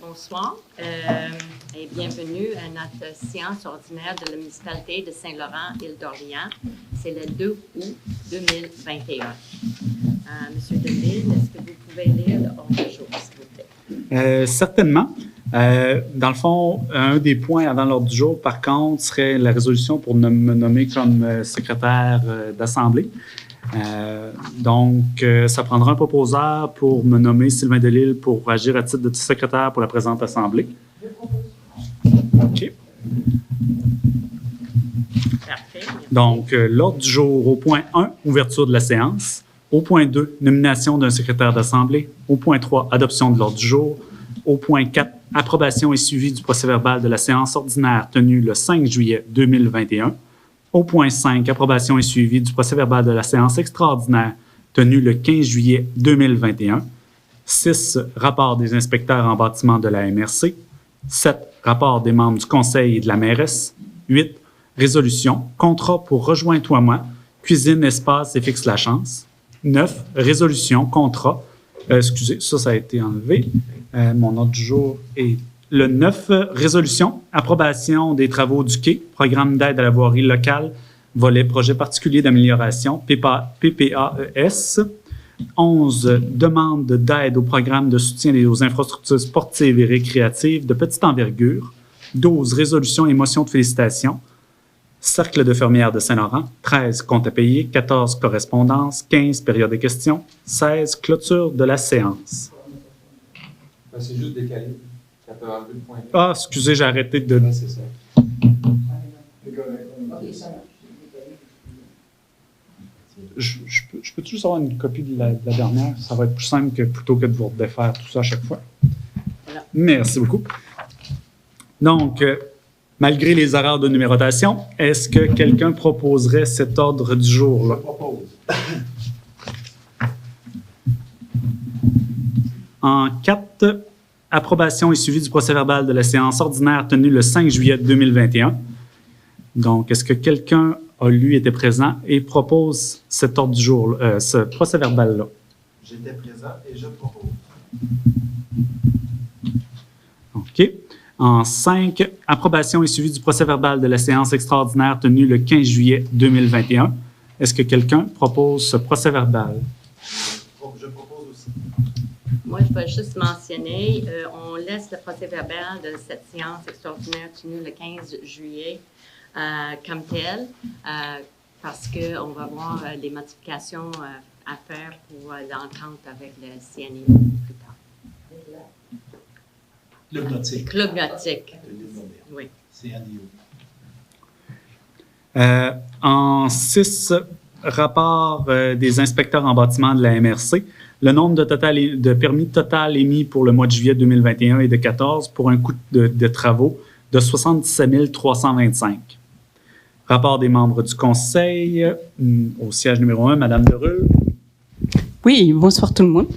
Bonsoir et bienvenue à notre séance ordinaire de la municipalité de Saint-Laurent-Île-d'Orléans. C'est le 2 août 2021. Monsieur Delille, est-ce que vous pouvez lire l'ordre du jour, s'il vous plaît? Certainement. Dans le fond, un des points avant l'ordre du jour, par contre, serait la résolution pour me nommer comme secrétaire d'Assemblée. Ça prendra un proposeur pour me nommer Sylvain Delille pour agir à titre de secrétaire pour la présente Assemblée. OK. Parfait. Donc, l'ordre du jour, au point 1, ouverture de la séance. Au point 2, nomination d'un secrétaire d'Assemblée. Au point 3, adoption de l'ordre du jour. Au point 4, approbation et suivi du procès-verbal de la séance ordinaire tenue le 5 juillet 2021. Au point 5, approbation et suivi du procès-verbal de la séance extraordinaire tenue le 15 juillet 2021. 6, rapport des inspecteurs en bâtiment de la MRC. 7, rapport des membres du conseil et de la mairesse. 8, résolution, contrat pour Rejoins-toi-moi, cuisine, espace et fixe la chance. 9, résolution, contrat. Ça a été enlevé. Mon ordre du jour est le 9, résolution, approbation des travaux du quai, programme d'aide à la voirie locale, volet projet particulier d'amélioration, PPAES. 11, demande d'aide au programme de soutien aux infrastructures sportives et récréatives de petite envergure. 12, résolution et motion de félicitations. Cercle de fermières de Saint-Laurent. 13, compte à payer. 14, correspondance. 15, période de questions. 16, clôture de la séance. C'est juste décalé. Ah, excusez, j'ai arrêté de... Ouais, c'est ça. Je peux juste avoir une copie de la dernière? Ça va être plus simple que plutôt que de vous redéfaire tout ça à chaque fois. Voilà. Merci beaucoup. Donc, malgré les erreurs de numérotation, est-ce que quelqu'un proposerait cet ordre du jour-là? Je propose. En 4, approbation et suivi du procès-verbal de la séance ordinaire tenue le 5 juillet 2021. Donc, est-ce que quelqu'un a lu, était présent et propose cet ordre du jour, ce procès-verbal-là? J'étais présent et je propose. OK. En 5, approbation et suivi du procès-verbal de la séance extraordinaire tenue le 15 juillet 2021. Est-ce que quelqu'un propose ce procès-verbal? Je propose aussi. Moi, je vais juste mentionner, on laisse le procès-verbal de cette séance extraordinaire tenue le 15 juillet comme tel, parce qu'on va avoir des modifications à faire pour l'entente avec le CNI plus tard. Club nautique. Club nautique. Oui. C'est NIO. En 6, rapport des inspecteurs en bâtiment de la MRC. Le nombre de permis total émis pour le mois de juillet 2021 est de 14 pour un coût de travaux de 77 325. Rapport des membres du conseil au siège numéro 1, Mme Derulle. Oui, bonsoir tout le monde.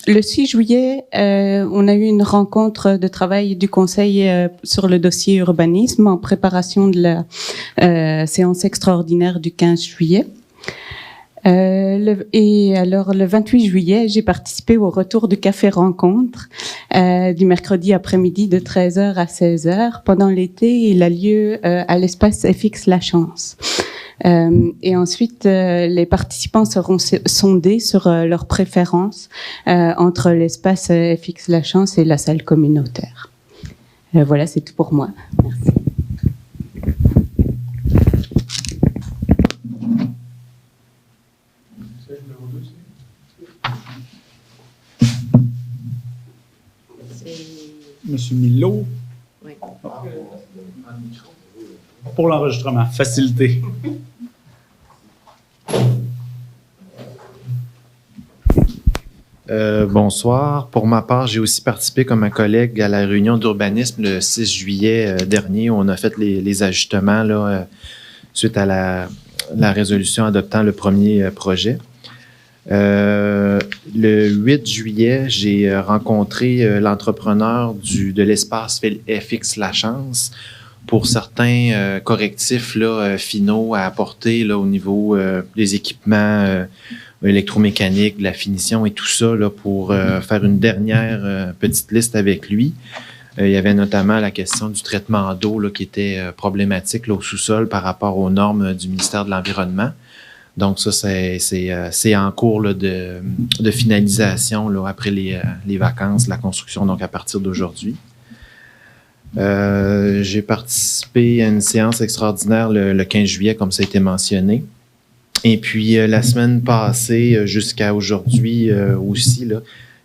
Le 6 juillet, on a eu une rencontre de travail du Conseil sur le dossier urbanisme en préparation de la séance extraordinaire du 15 juillet. Le 28 juillet, j'ai participé au retour du café rencontre du mercredi après-midi de 13h à 16h. Pendant l'été, il a lieu à l'espace FX La Chance. Et ensuite, les participants seront sondés sur leurs préférences entre l'espace FX La Chance et la salle communautaire. Voilà, c'est tout pour moi. Merci. Monsieur Milot. Oui. Pour l'enregistrement, facilité. Bonsoir. Pour ma part, j'ai aussi participé comme un collègue à la réunion d'urbanisme le 6 juillet dernier où on a fait les ajustements là, suite à la résolution adoptant le premier projet. Le 8 juillet, j'ai rencontré l'entrepreneur de l'espace FX La Chance pour certains correctifs là, finaux à apporter là, au niveau des équipements électromécanique, de la finition et tout ça là, pour faire une dernière petite liste avec lui. Il y avait notamment la question du traitement d'eau là, qui était problématique là, au sous-sol par rapport aux normes du ministère de l'Environnement. Donc ça, c'est en cours là, de finalisation là, après les vacances, la construction, donc à partir d'aujourd'hui. J'ai participé à une séance extraordinaire le 15 juillet, comme ça a été mentionné. Et puis, la semaine passée, jusqu'à aujourd'hui aussi, là,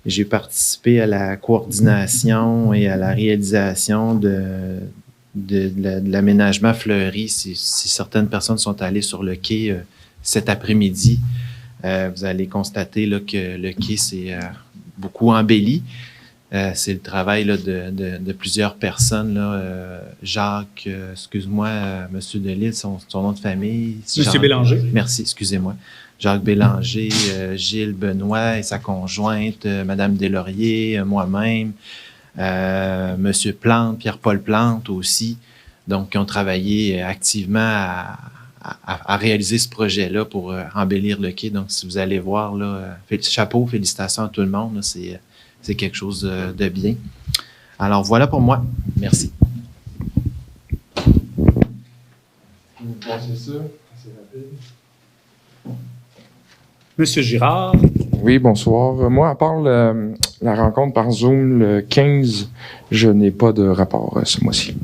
j'ai participé à la coordination et à la réalisation de l'aménagement fleuri. Si certaines personnes sont allées sur le quai cet après-midi, vous allez constater là, que le quai s'est beaucoup embelli. C'est le travail là, de plusieurs personnes. Là, Jacques, excuse-moi, Monsieur Delisle, son nom de famille. Monsieur Bélanger. Merci, excusez-moi. Jacques Bélanger, Gilles Benoît et sa conjointe, Madame Deslauriers, moi-même, Monsieur Plante, Pierre-Paul Plante aussi, donc qui ont travaillé activement à réaliser ce projet-là pour embellir le quai. Donc, si vous allez voir, là, chapeau, félicitations à tout le monde. Là, c'est quelque chose de bien. Alors, voilà pour moi. Merci. Vous pensez ça? C'est rapide. Monsieur Girard. Oui, bonsoir. Moi, à part la rencontre par Zoom le 15, je n'ai pas de rapport ce mois-ci.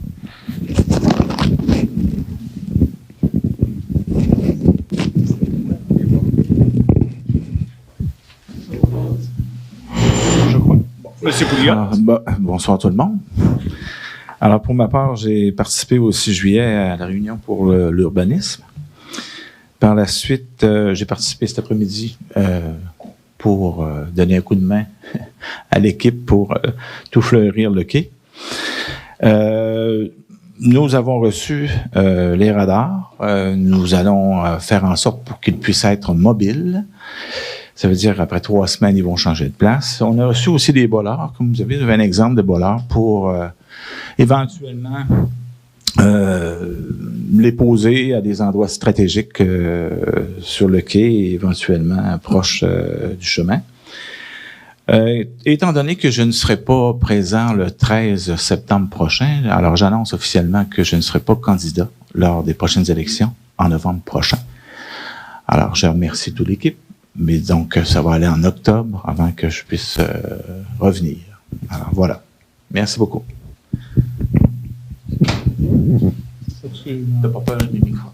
Monsieur Pouliot. Bonsoir tout le monde. Alors, pour ma part, j'ai participé au 6 juillet à la réunion pour l'urbanisme. Par la suite, j'ai participé cet après-midi pour donner un coup de main à l'équipe pour tout fleurir le quai. Nous avons reçu les radars. Nous allons faire en sorte pour qu'ils puissent être mobiles. Ça veut dire qu'après 3 semaines, ils vont changer de place. On a reçu aussi des bollards, comme vous avez un exemple de bollards pour éventuellement les poser à des endroits stratégiques sur le quai et éventuellement proche du chemin. Étant donné que je ne serai pas présent le 13 septembre prochain, alors j'annonce officiellement que je ne serai pas candidat lors des prochaines élections en novembre prochain. Alors, je remercie toute l'équipe. Mais donc, ça va aller en octobre avant que je puisse revenir. Alors, voilà. Merci beaucoup. T'as pas peur du micro?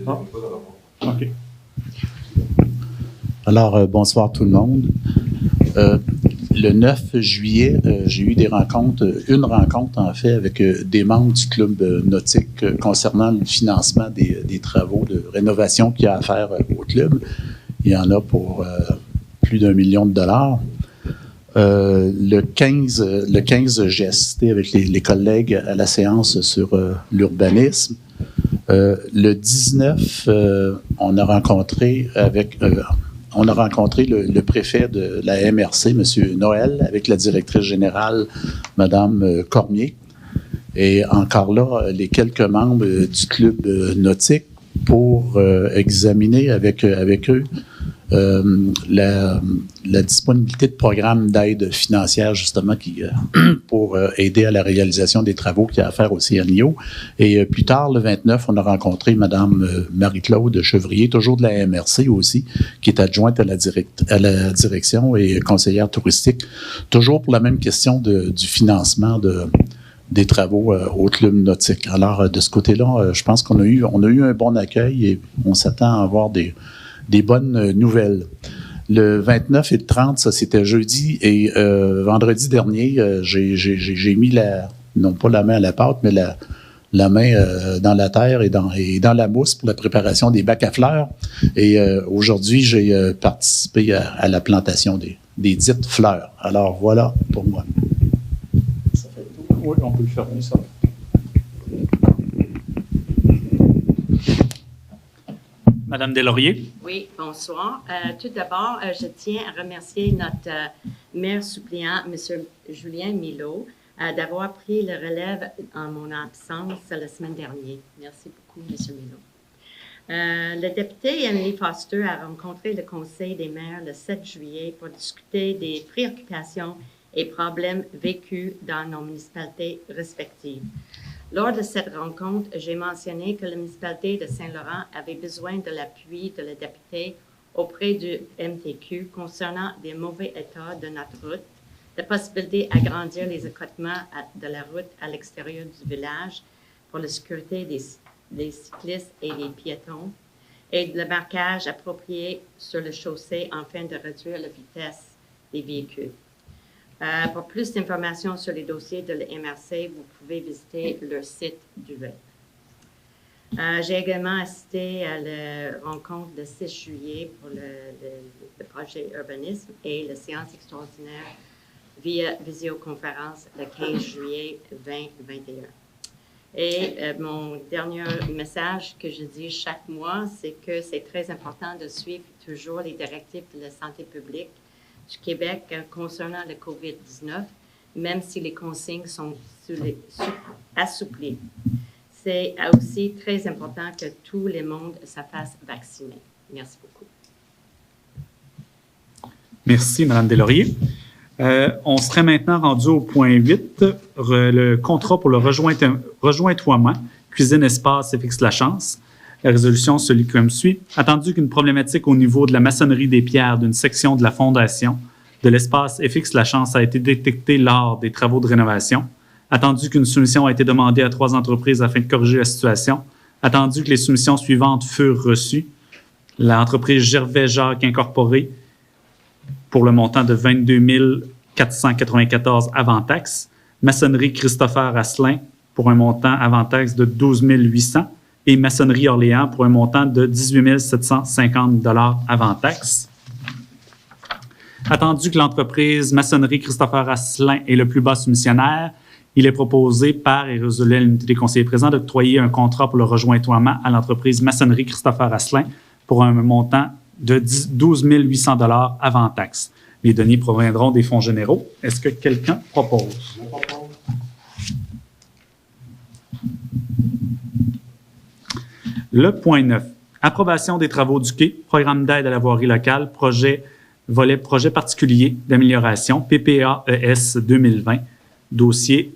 Non. OK. Alors, bonsoir tout le monde. Le 9 juillet, j'ai eu une rencontre en fait avec des membres du club nautique concernant le financement des travaux de rénovation qu'il y a à faire au club. Il y en a pour plus d'1 million de dollars. Le 15, j'ai assisté avec les collègues à la séance sur l'urbanisme. Le 19, on a rencontré le préfet de la MRC, M. Noël, avec la directrice générale, Mme Cormier. Et encore là, les quelques membres du club nautique pour examiner avec eux la disponibilité de programmes d'aide financière, justement, pour aider à la réalisation des travaux qu'il y a à faire au CNIO. Et plus tard, le 29, on a rencontré Mme Marie-Claude Chevrier, toujours de la MRC aussi, qui est adjointe à la direction et conseillère touristique, toujours pour la même question du financement des travaux au club nautique. Alors, de ce côté-là, je pense qu'on a eu un bon accueil et on s'attend à avoir des bonnes nouvelles. Le 29 et le 30, ça c'était jeudi et vendredi dernier, j'ai mis non pas la main à la pâte, mais la main dans la terre et dans la mousse pour la préparation des bacs à fleurs. Et aujourd'hui, j'ai participé à la plantation des dites fleurs. Alors voilà pour moi. Ça fait tout. Oui, on peut le fermer, ça. Madame Deslauriers. Oui, bonsoir. Tout d'abord, je tiens à remercier notre maire suppléant, M. Julien Milot, d'avoir pris le relève en mon absence la semaine dernière. Merci beaucoup, M. Milot. Le député Emily Foster a rencontré le Conseil des maires le 7 juillet pour discuter des préoccupations et problèmes vécus dans nos municipalités respectives. Lors de cette rencontre, j'ai mentionné que la municipalité de Saint-Laurent avait besoin de l'appui de la députée auprès du MTQ concernant des mauvais états de notre route, la possibilité d'agrandir les accotements de la route à l'extérieur du village pour la sécurité des cyclistes et des piétons, et le marquage approprié sur le chaussée afin de réduire la vitesse des véhicules. Pour plus d'informations sur les dossiers de la MRC, vous pouvez visiter leur site du web. J'ai également assisté à la rencontre le 6 juillet pour le projet urbanisme et la séance extraordinaire via visioconférence le 15 juillet 2021. Et mon dernier message que je dis chaque mois, c'est que c'est très important de suivre toujours les directives de la santé publique du Québec concernant le COVID-19, même si les consignes sont assouplies. C'est aussi très important que tout le monde se fasse vacciner. Merci beaucoup. Merci, Mme Deslauriers. On serait maintenant rendu au point 8, le contrat pour le rejointoiement, cuisine, espace et fixe la chance. La résolution se lit comme suit. Attendu qu'une problématique au niveau de la maçonnerie des pierres d'une section de la fondation de l'espace FX La Chance a été détectée lors des travaux de rénovation. Attendu qu'une soumission a été demandée à 3 entreprises afin de corriger la situation. Attendu que les soumissions suivantes furent reçues. L'entreprise Gervais-Jacques Incorporée pour le montant de 22 494 avant taxe. Maçonnerie Christopher Asselin pour un montant avant taxe de 12 800 et Maçonnerie Orléans pour un montant de 18 750 avant taxe. Attendu que l'entreprise Maçonnerie Christopher Asselin est le plus bas soumissionnaire, il est proposé par et résolu à l'unité des conseillers présents d'octroyer un contrat pour le rejointoiement à l'entreprise Maçonnerie Christopher Asselin pour un montant de 12 800 avant taxe. Les données proviendront des fonds généraux. Est-ce que quelqu'un propose? Je propose. Le point 9. Approbation des travaux du quai, programme d'aide à la voirie locale, volet projet particulier d'amélioration, PPAES 2020, dossier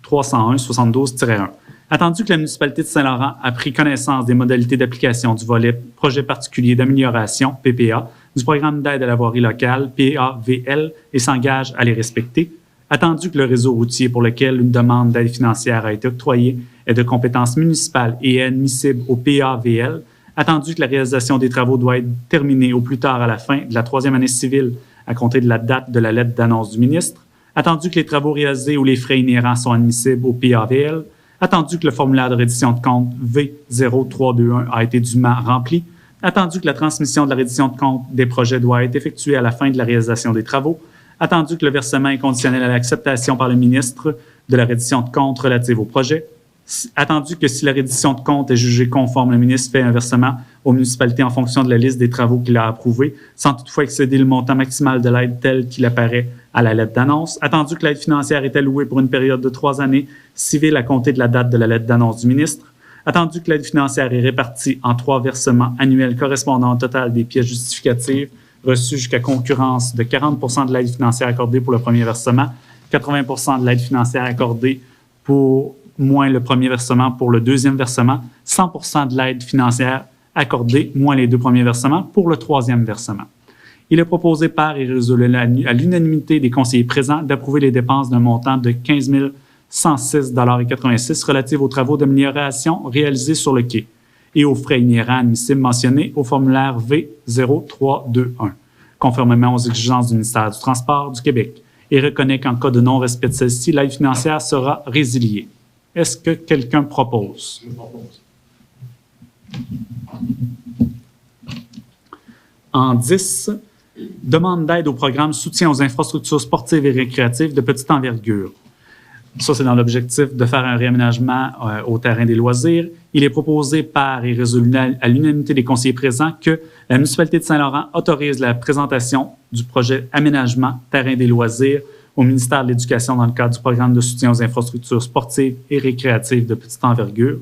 301-72-1. Attendu que la municipalité de Saint-Laurent a pris connaissance des modalités d'application du volet projet particulier d'amélioration, PPA, du programme d'aide à la voirie locale, PAVL, et s'engage à les respecter. Attendu que le réseau routier pour lequel une demande d'aide financière a été octroyée est de compétence municipale et est admissible au PAVL, attendu que la réalisation des travaux doit être terminée au plus tard à la fin de la 3e année civile à compter de la date de la lettre d'annonce du ministre, attendu que les travaux réalisés ou les frais inhérents sont admissibles au PAVL, attendu que le formulaire de reddition de compte V0321 a été dûment rempli, attendu que la transmission de la reddition de compte des projets doit être effectuée à la fin de la réalisation des travaux, attendu que le versement est conditionnel à l'acceptation par le ministre de la reddition de compte relative au projet, attendu que si la reddition de compte est jugée conforme, le ministre fait un versement aux municipalités en fonction de la liste des travaux qu'il a approuvés, sans toutefois excéder le montant maximal de l'aide tel qu'il apparaît à la lettre d'annonce, attendu que l'aide financière est allouée pour une période de 3 années civiles à compter de la date de la lettre d'annonce du ministre, attendu que l'aide financière est répartie en 3 versements annuels correspondant au total des pièces justificatives reçues jusqu'à concurrence de 40 de l'aide financière accordée pour le premier versement, 80 de l'aide financière accordée pour moins le premier versement pour le deuxième versement, 100 de l'aide financière accordée moins les 2 premiers versements pour le 3e versement. Il est proposé par et résolu à l'unanimité des conseillers présents d'approuver les dépenses d'un montant de 15 106,86 relatives aux travaux d'amélioration réalisés sur le quai et aux frais inhérents admissibles mentionnés au formulaire V0321, conformément aux exigences du ministère du Transport du Québec, et reconnaît qu'en cas de non-respect de celle-ci, l'aide financière sera résiliée. Est-ce que quelqu'un propose? Je propose. En 10, demande d'aide au programme Soutien aux infrastructures sportives et récréatives de petite envergure. Ça, c'est dans l'objectif de faire un réaménagement au terrain des loisirs. Il est proposé par et résolu à l'unanimité des conseillers présents que la municipalité de Saint-Laurent autorise la présentation du projet aménagement terrain des loisirs au ministère de l'Éducation dans le cadre du programme de soutien aux infrastructures sportives et récréatives de petite envergure,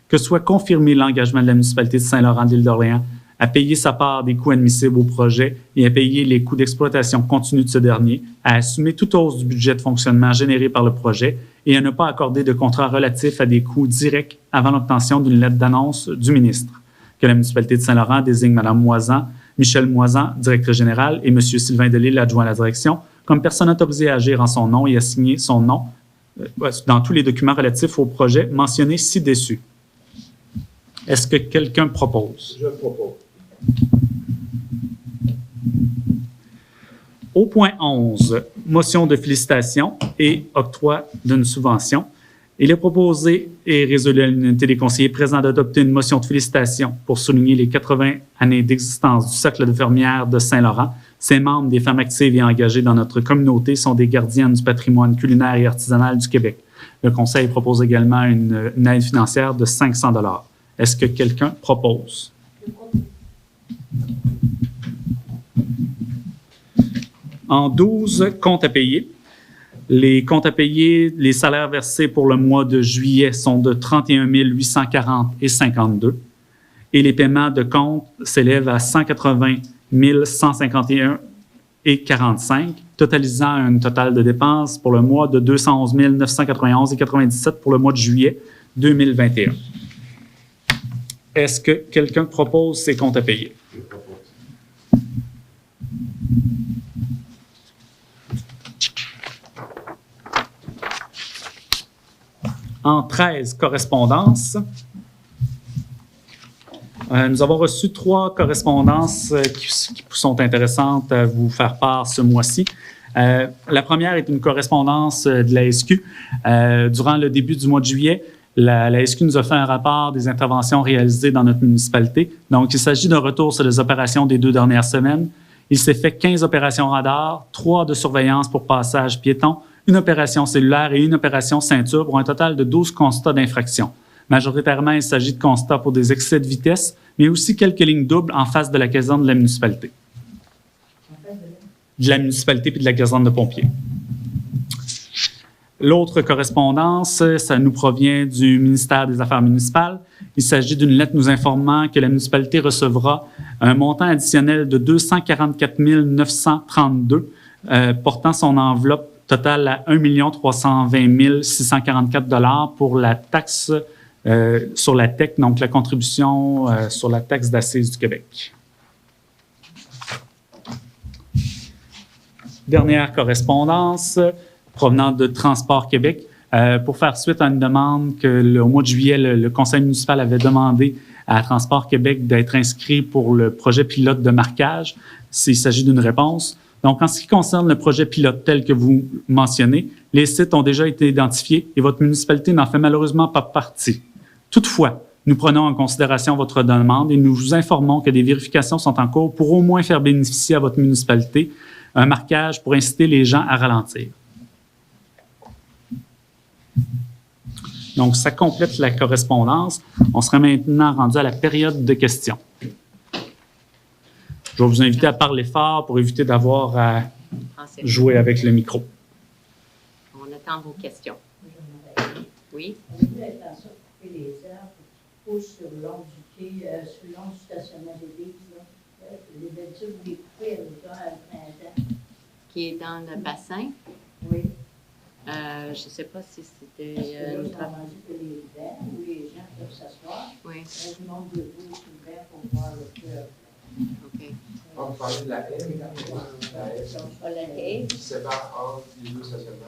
que soit confirmé l'engagement de la municipalité de Saint-Laurent de l'Île-d'Orléans à payer sa part des coûts admissibles au projet et à payer les coûts d'exploitation continue de ce dernier, à assumer toute hausse du budget de fonctionnement généré par le projet et à ne pas accorder de contrat relatif à des coûts directs avant l'obtention d'une lettre d'annonce du ministre. Que la municipalité de Saint-Laurent désigne Mme Moisan, Michel Moisan, directrice générale, et M. Sylvain Delisle, adjoint à la direction, comme personne autorisée à agir en son nom et à signer son nom dans tous les documents relatifs au projet mentionnés ci-dessus. Est-ce que quelqu'un propose? Je propose. Au point 11, motion de félicitations et octroi d'une subvention. Il est proposé et résolu à l'unanimité des conseillers présents d'adopter une motion de félicitations pour souligner les 80 années d'existence du Cercle de fermières de Saint-Laurent. Ses membres, des femmes actives et engagées dans notre communauté, sont des gardiennes du patrimoine culinaire et artisanal du Québec. Le conseil propose également une aide financière de 500 $. Est-ce que quelqu'un propose? En 12, comptes à payer. Les comptes à payer, les salaires versés pour le mois de juillet sont de 31 840 et 52 et les paiements de compte s'élèvent à 180 151 et 45, totalisant un total de dépenses pour le mois de 211 991 et 97 pour le mois de juillet 2021. Est-ce que quelqu'un propose ces comptes à payer? Je propose. En 13, correspondances. Nous avons reçu 3 correspondances qui sont intéressantes à vous faire part ce mois-ci. La première est une correspondance de la SQ. Durant le début du mois de juillet, la SQ nous a fait un rapport des interventions réalisées dans notre municipalité. Donc, il s'agit d'un retour sur les opérations des 2 dernières semaines. Il s'est fait 15 opérations radar, 3 de surveillance pour passage piéton, une opération cellulaire et une opération ceinture pour un total de 12 constats d'infraction. Majoritairement, il s'agit de constats pour des excès de vitesse, mais aussi quelques lignes doubles en face de la caserne de la municipalité. De la municipalité puis de la caserne de pompiers. L'autre correspondance, ça nous provient du ministère des Affaires municipales. Il s'agit d'une lettre nous informant que la municipalité recevra un montant additionnel de 244 932, portant son enveloppe totale à 1 320 644 $ pour la taxe sur la TEC, donc la contribution sur la taxe d'assises du Québec. Dernière correspondance provenant de Transport Québec. Pour faire suite à une demande que au mois de juillet, le conseil municipal avait demandé à Transport Québec d'être inscrit pour le projet pilote de marquage, s'il s'agit d'une réponse. Donc, en ce qui concerne le projet pilote tel que vous mentionnez, les sites ont déjà été identifiés et votre municipalité n'en fait malheureusement pas partie. Toutefois, nous prenons en considération votre demande et nous vous informons que des vérifications sont en cours pour au moins faire bénéficier à votre municipalité un marquage pour inciter les gens à ralentir. Donc, ça complète la correspondance. On serait maintenant rendu à la période de questions. Je vais vous inviter à parler fort pour éviter d'avoir à jouer avec le micro. On attend vos questions. Oui? Avez-vous l'intention de couper les arbres qui poussent sur le long du quai, sur le long du stationnement des Bigs, là? Les belles vous les coupez à l'automne, à printemps? Qui est dans le bassin? Oui. Je ne sais pas si c'était... Parce que là, ils ont rendu que les bancs où les gens peuvent s'asseoir. Oui, Là, du monde debout sur le banc pour voir le fleuve. OK. On parlait de la haie, la haie Donc, pas la haie. qui sépare entre les 2 stationnements.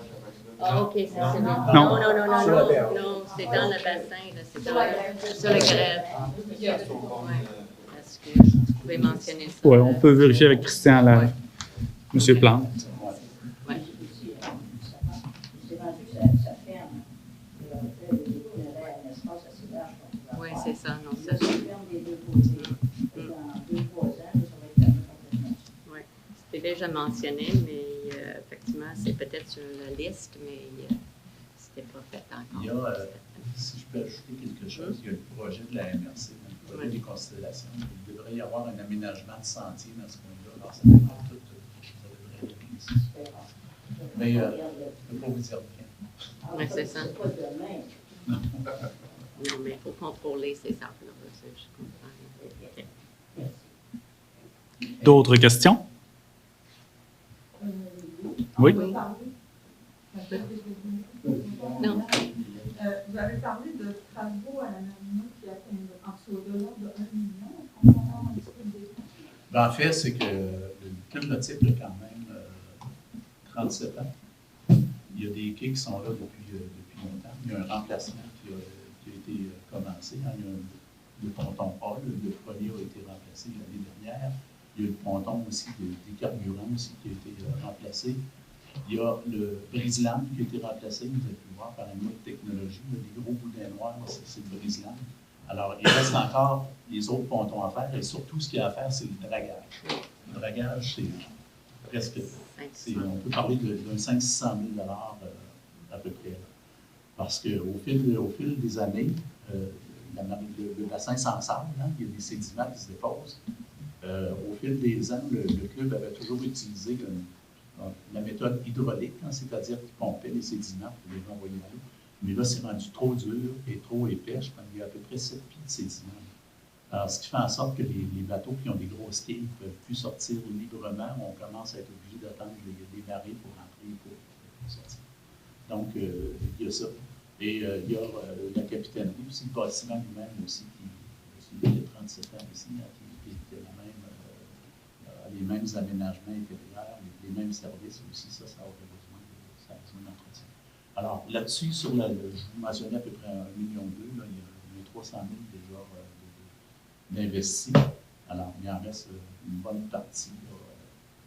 Ah, OK, ça c'est bien. Non. Non, c'est dans le bassin, là, c'est sur le grève. Oui. Est-ce que vous pouvez mentionner ça? Oui, on peut vérifier avec Christian, là, M. Plante. Oui. C'est rendu que ça ferme. Et on avait un espace assez large pour pouvoir Oui, voir. c'est ça, non, Là, ça. ça ferme des deux côtés. Et dans 2-3 ans, ça va être fermé complètement. Oui, c'était déjà mentionné, mais effectivement, c'est peut-être sur la liste, mais c'était pas fait encore. Il y a, si je peux ajouter quelque chose, il y a le projet de la MRC, le projet des constellations. Il devrait y avoir un aménagement de sentier dans ce coin-là. Alors, ça devrait être ici. Mais je ne peux pas vous dire bien. Oui, c'est ça. C'est pas demain. Non, mais il faut contrôler ces arbres-là. Je comprends. D'autres questions? Oui. Non. Vous avez parlé de travaux à la marina qui atteignent au-delà de 1 million. Est-ce qu'on peut avoir un petit peu de détails? Ben, en fait, c'est que le club nautique a quand même 37 ans. Il y a des quais qui sont là depuis longtemps. Il y a un remplacement qui a été commencé. Il y a le ponton A, le premier a été remplacé l'année dernière. Il y a le ponton aussi des carburants aussi qui a été remplacé. Il y a le brise-lames qui a été remplacé, vous avez pu voir, par une autre technologie. Les gros boudins noirs, c'est le brise-lames. Alors, il reste encore les autres pontons à faire et surtout, ce qu'il y a à faire, c'est le dragage. Le dragage, c'est presque. On peut parler d'un 500 000 $, à peu près. Parce qu'au fil des années, le bassin s'ensable, il y a des sédiments qui se déposent. Au fil des ans, le club avait toujours utilisé la méthode hydraulique, c'est-à-dire qu'il pompait les sédiments pour les renvoyer à l'eau. Mais là, c'est rendu trop dur et trop épais. Je pense qu'il y a à peu près 7 pieds de sédiments. Alors, ce qui fait en sorte que les bateaux qui ont des grosses quilles ne peuvent plus sortir librement. On commence à être obligé d'attendre les marées pour rentrer et pour sortir. Donc, il y a ça. Et il y a la capitainerie aussi, le bâtiment lui-même aussi, qui a 37 ans ici, qui était les mêmes aménagements intérieurs, les mêmes services aussi, ça aurait besoin d'entretien. Alors, là-dessus, je vous mentionnais à peu près 1,2 million, là, il y a 300 000 déjà d'investis. Alors, il en reste une bonne partie.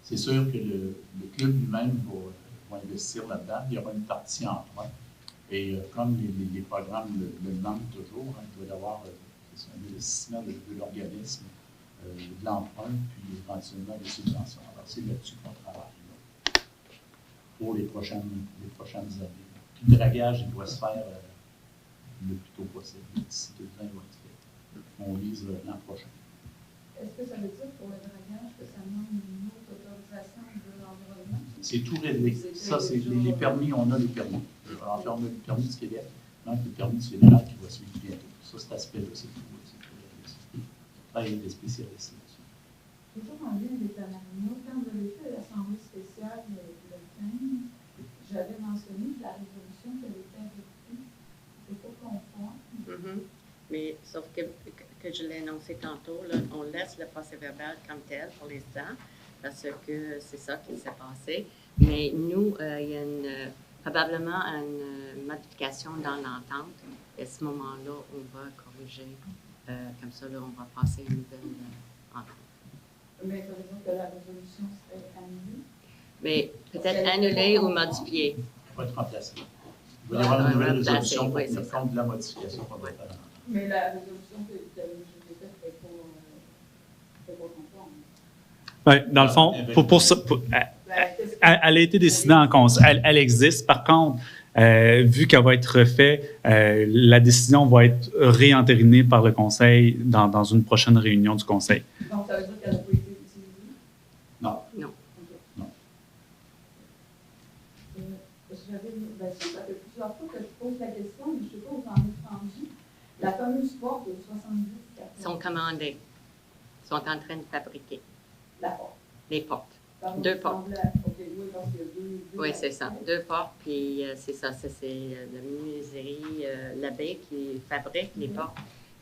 C'est sûr que le club lui-même va investir là-dedans. Il y aura une partie emprunt. Et comme les programmes le demandent toujours, il doit y avoir un investissement de l'organisme, de l'emprunt, puis éventuellement des subventions. Alors, c'est là-dessus qu'on travaille pour les prochaines années. Puis le dragage, il doit se faire le plus tôt possible. D'ici 2 ans, il doit être fait. On vise l'an prochain. Est-ce que ça veut dire pour le dragage que ça demande une autre autorisation de l'environnement? C'est tout réglé. Ça, c'est les permis, on a les permis. Alors, on a le permis du Québec, donc le permis du fédéral qui va suivre bientôt. Ça, cet aspect-là, c'est tout réglé. Il y a des spécialistes là-dessus. Toujours en lien avec la marina, quand vous avez fait l'Assemblée spéciale le 15, j'avais mentionné que la résolution qui avait été adoptée n'était pas conforme. Mais sauf que je l'ai annoncé tantôt, là, on laisse le procès-verbal comme tel pour l'instant, parce que c'est ça qui s'est passé. Mais nous, il y a probablement une modification dans l'entente. Et à ce moment-là, on va corriger. Comme ça, là, on va passer une nouvelle entente. Mais ça veut dire que la résolution serait annulée? Mais peut-être annulée ou modifiée. Elle va être remplacée. Il va y avoir une nouvelle résolution pour le compte de la modification qu'on va faire. Mais la résolution que vous avez faite n'est pas conforme. Oui, dans le fond, elle a été décidée en conseil. Elle existe. Par contre, vu qu'elle va être refaite, la décision va être réentérinée par le conseil dans une prochaine réunion du conseil. Donc, ça veut dire qu'elle n'a pas été utilisée? Non. Non. Okay. Non. Ça fait plusieurs fois que je pose la question, mais je ne sais pas où vous en êtes rendu. La fameuse porte de 70 Ils sont commandés. Ils sont en train de fabriquer. La porte. Les portes. Pardon, 2 portes. Okay, oui, parce qu'il y a deux Oui, c'est ça. 2 portes, puis c'est ça. C'est la menuiserie, l'abbé qui fabrique les portes.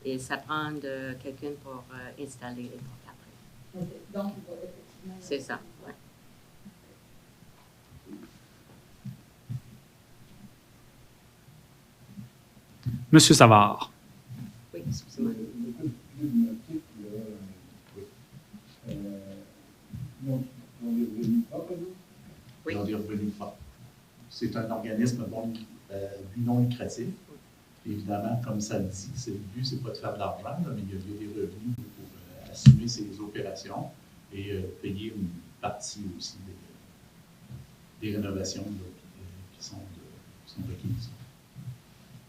Et ça prend quelqu'un pour installer les portes après. Okay. Donc, il va effectivement... C'est ça, oui. Monsieur Savard. Oui, excusez-moi. Oui. Dans des revenus propres. C'est un organisme but non lucratif. Évidemment, comme ça le dit, le but, c'est pas de faire de l'argent, mais il y a des revenus pour assumer ces opérations et payer une partie aussi des rénovations qui sont requises.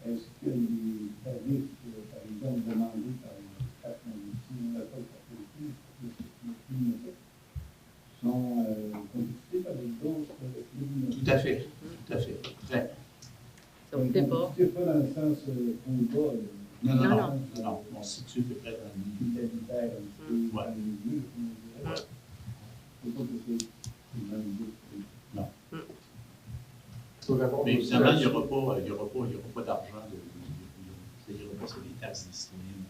Est-ce que les tarifs, par exemple, demandés par le sont compétitifs avec d'autres clubs? Tout à fait. Très. Compétitifs pas dans le sens combat. Non. On se situe à peu près dans le milieu. Sanitaire, un petit peu dans le milieu, comme on dirait. C'est pas que c'est une bonne idée. Non. Pour répondre Mais aussi évidemment, il n'y là-dessus. aura pas d'argent, il n'y aura pas sur les taxes des citoyens.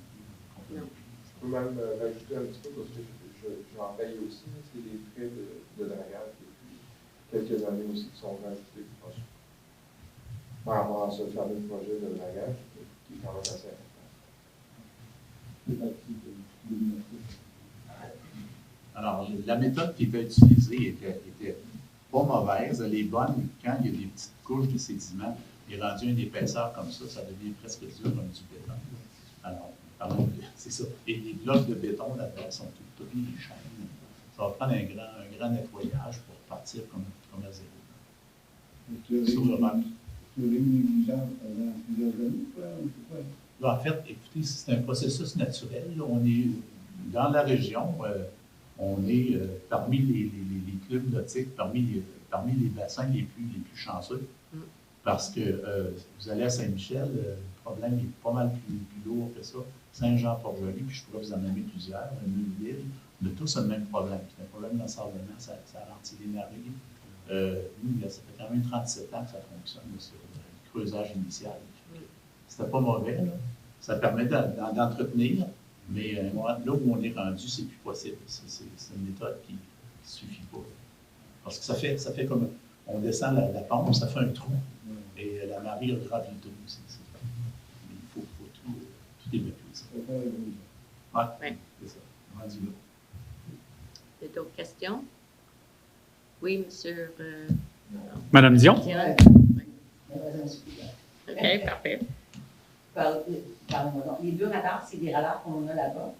Non. Je peux même rajouter un petit peu parce que je m'en paye aussi. C'est les frais de dragage depuis quelques années aussi qui sont rajoutés par rapport à ce fameux projet de dragage qui est quand même assez important. C'est parti de l'université. Alors, la méthode qui était utilisée était pas mauvaise, elle est bonne. Quand il y a des petites couches de sédiments, il est rendu une épaisseur comme ça devient presque dur comme du béton. Alors, c'est ça. Et les blocs de béton là-dedans sont toutes les chaînes. Ça va prendre un grand nettoyage pour partir comme à zéro. Sur le banc. Sur les négligences pendant plusieurs années, quoi, on sait pas. Là, en fait, écoutez, c'est un processus naturel. Là, on est dans la région, on est parmi les clubs nautiques, parmi les bassins les plus chanceux. Parce que vous allez à Saint-Michel, le problème est pas mal plus lourd que ça. Saint-Jean-Port-Joli, puis je pourrais vous en nommer plusieurs, Neuville, on a tous le même problème. C'est un problème d'ensablement, ça ralentit les marées. Nous, ça fait quand même 37 ans que ça fonctionne là, sur le creusage initial. C'était pas mauvais, là. Ça permet d'entretenir, mais là où on est rendu, c'est plus possible. C'est une méthode qui ne suffit pas. Parce que ça fait comme on descend la pente, ça fait un trou. Et la marée aggrave le trou. Il faut tout évacuer ça. Faut faire évoluer. Ouais, Ouais. c'est ça. Rendu là. Il y a d'autres questions? Oui, monsieur. Madame Dion? OK, parfait. Pardon-moi donc. Les deux radars, c'est des radars qu'on a là-bas,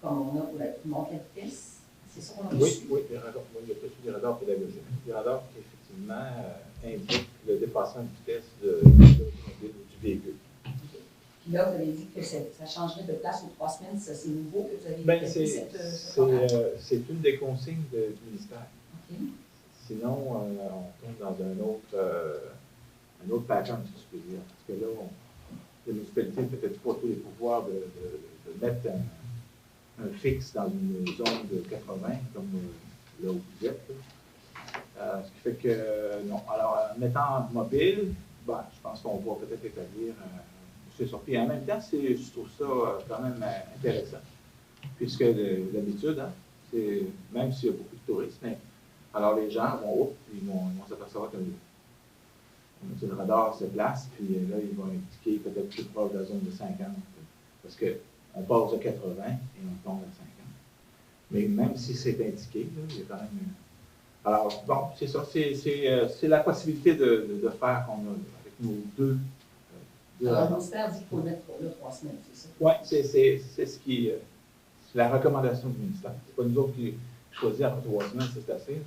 comme on a pour la montée de vitesse. C'est ça qu'on a reçu? Oui, les radars. Moi, j'ai reçu des radars pédagogiques. Des radars qui, effectivement, indiquent le dépassement de vitesse du véhicule. Puis là, vous avez dit que ça changerait de place aux 3 semaines. Ça, c'est nouveau que vous avez Bien, fait cette c'est une des consignes du ministère. OK. Sinon, on tombe dans un autre pattern, si je peux dire. Parce que là, la municipalité n'a peut-être pas tous les pouvoirs de mettre un fixe dans une zone de 80, comme là où vous êtes. Ce qui fait que, non. Alors, en mettant mobile, je pense qu'on va peut-être établir c'est ça. Puis en même temps, je trouve ça quand même intéressant. Puisque l'habitude, c'est, même s'il y a beaucoup de touristes, mais alors les gens vont ils vont s'apercevoir que le radar se place, puis là, ils vont indiquer peut-être plus proche de la zone de 50. Parce qu'on passe de 80 et on tombe à 50. Mais même si c'est indiqué, là, il y a quand même. Alors, bon, c'est ça. C'est la possibilité de faire qu'on a avec nos deux. Alors, le ministère dit qu'il faut le mettre pour là 3 semaines, c'est ça? Oui, c'est ce qui. C'est la recommandation du ministère. C'est pas nous autres qui choisissons après 3 semaines, c'est assez.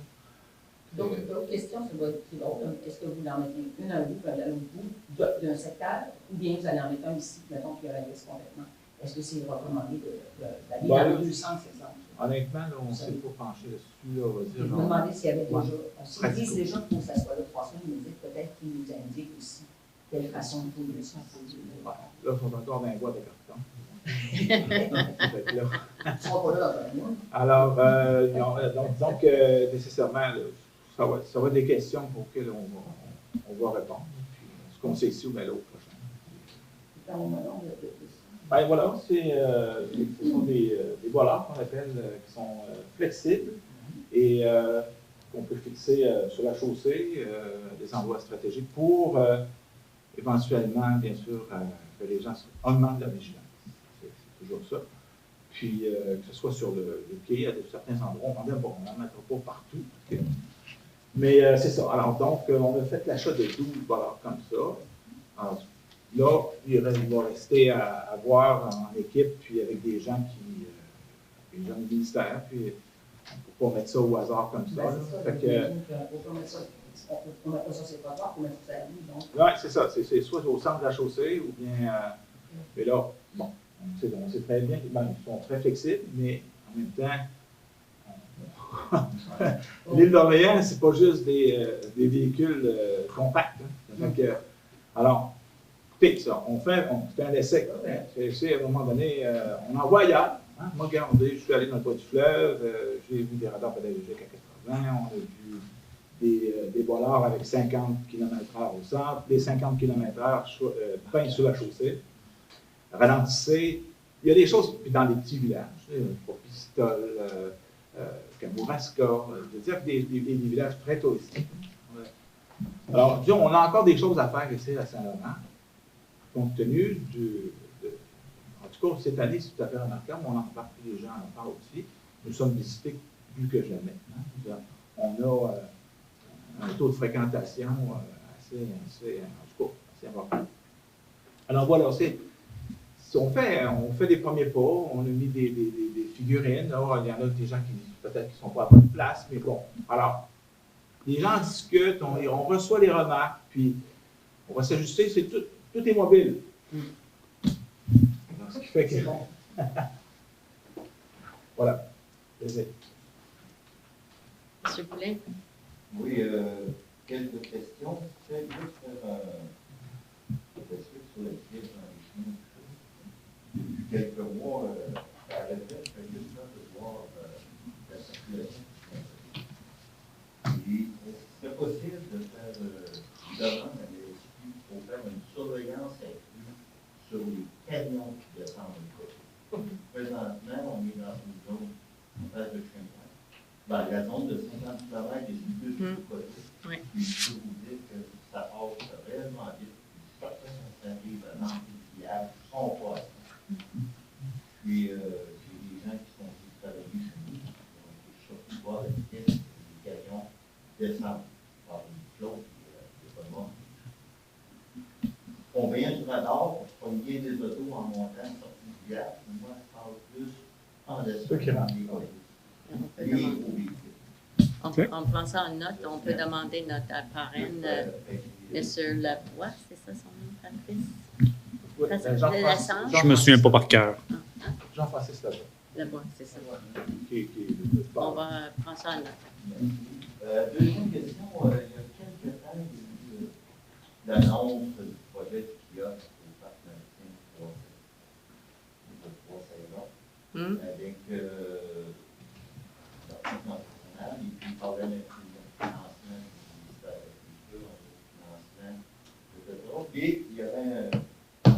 Donc, l'autre question, c'est l'autre. Est-ce que vous en mettez une à un bout, à l'autre bout d'un secteur, ou bien vous allez en mettre un ici, mettons, qui réalise complètement? Est-ce que c'est recommandé d'aller dans les deux sens, exemple? Honnêtement, là, on ne s'est pas penché dessus. Là, on va dire, Je me demandais s'il y avait déjà. S'ils Pratique. disent déjà qu'il faut que ça soit là 3 semaines, ils me disent peut-être qu'ils nous indiquent aussi quelle façon de poser ça. Là, ils sont encore dans les boîtes de carton. Ils ne seront pas là dans un mois. Alors, donc nécessairement, là, ça va être des questions auxquelles on va répondre. Puis, ce qu'on sait ici ou bien l'autre prochain. Ben voilà, ce sont des voileurs qu'on appelle, qui sont flexibles et qu'on peut fixer sur la chaussée, des endroits stratégiques pour éventuellement, bien sûr, que les gens augmentent la vigilance. C'est toujours ça. Puis, que ce soit sur le quai, à certains endroits, on n'en mettra pas partout. Okay. Mais c'est ça. Alors, donc, on a fait l'achat de 12 voileurs comme ça. Alors, là, il va rester à voir en équipe, puis avec des gens des gens du ministère, puis on ne peut pas mettre ça au hasard comme ça. On met pas ça sur les trottoirs, on met ça à lui. Oui, c'est ça. C'est soit au centre de la chaussée, ou bien. Mais là, bon, on sait très bien qu'ils sont très flexibles, mais en même temps, l'île d'Orléans, c'est pas juste des véhicules compacts. Hein. Donc, alors, Écoutez, ça, c'est un essai. C'est à un moment donné, on envoie ailleurs. Hein. Moi, regardez, je suis allé dans le bas du fleuve, j'ai vu des radars pédagogiques à 80, on a vu des bollards avec 50 km/h au centre, des 50 km/h peint sur la chaussée. Ralentissez. Il y a des choses dans les petits villages, Pistol, Kamouraska, c'est-à-dire des villages très touristiques. Ouais. Alors, disons, on a encore des choses à faire ici à Saint-Laurent, compte tenu en tout cas, cette année, c'est tout à fait remarquable, on en parle, les gens en parlent aussi. Nous sommes visités plus que jamais. Hein. On a un taux de fréquentation assez important. Alors voilà, on fait des premiers pas, on a mis des figurines. Oh, il y en a des gens qui peut-être qui ne sont pas à bonne place, mais bon. Alors, les gens discutent, on reçoit les remarques, puis on va s'ajuster, tout est mobile. Alors, ce qui fait que... Voilà. Plaisir. M. Poulet? Oui, quelques questions. Je vais juste faire un suite sur les pieds d'enrichissement. Depuis quelques mois, à la retraite, je fais juste de voir la circulation. C'est possible de faire une demande à l'ESQ pour faire une surveillance accrue sur les camions qui descendent le côté. Présentement, on est dans une zone en face de chez moi. Ben, la zone de 50 km est plus de côté. Oui. Puis je peux vous dire que ça passe réellement vite. Certains arrivent à l'amplifiage, sont pas. Puis j'ai des gens qui sont travaillés chez nous, qui ont été surtout voir la vitesse des camions descendent par une flotte, il n'y a pas de monde. On vient du radar, on se prend bien des autos en montant, sortie du gap. Moi, je parle plus en descendant. On prend ça en note, on peut demander notre parraine, M. Lavoie, c'est ça son nom, Patrice? Je ne me souviens pas par cœur. Jean-Francis Lavoie. Lavoie, c'est ça. On va prendre ça en note. Deuxième question, il y a quelques temps, il y a eu l'annonce du projet du kiosque au parc maritime de Trois-Saisons, avec l'article national, et puis il parlait d'un financement du ministère de la Culture, un financement, etc. Et il y avait en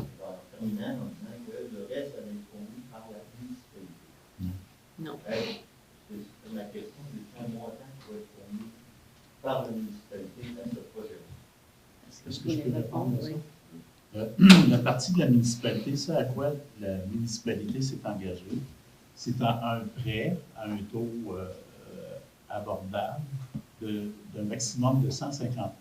terminant en disant que le reste allait être fourni par la municipalité. Non. C'est ma question, c'est un montant qui va être fourni par la municipalité dans ce projet-là. Est-ce que je peux répondre à ça? La partie de la municipalité, ça à quoi la municipalité s'est engagée, c'est un prêt à un taux abordable d'un maximum de 150